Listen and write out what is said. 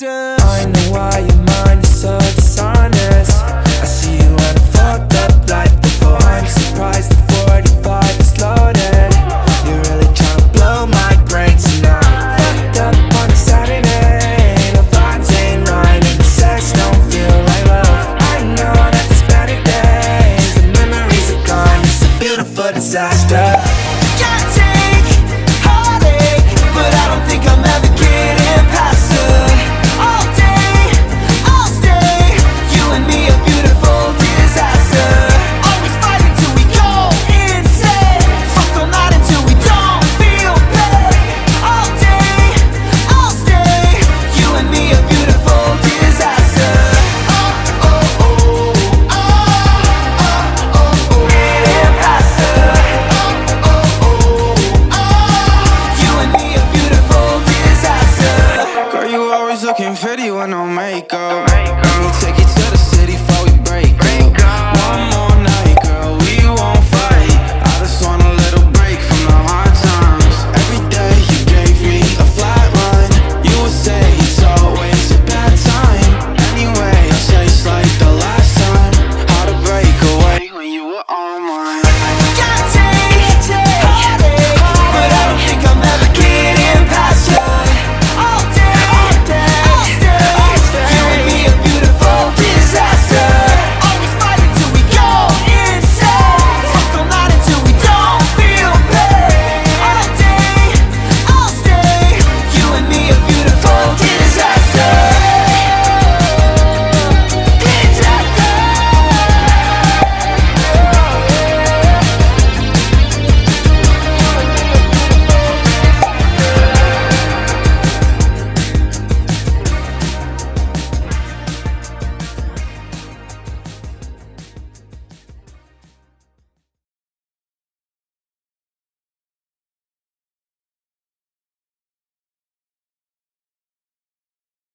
disaster. I know why your mind is so dishonest. I see you on a fucked up life before. I'm surprised the 45 is loaded. You're really trying to blow my brain tonight. Fucked up on a Saturday. The vibes ain't right and the sex don't feel like love. I know that there's better days. The memories are gone, it's a beautiful disaster.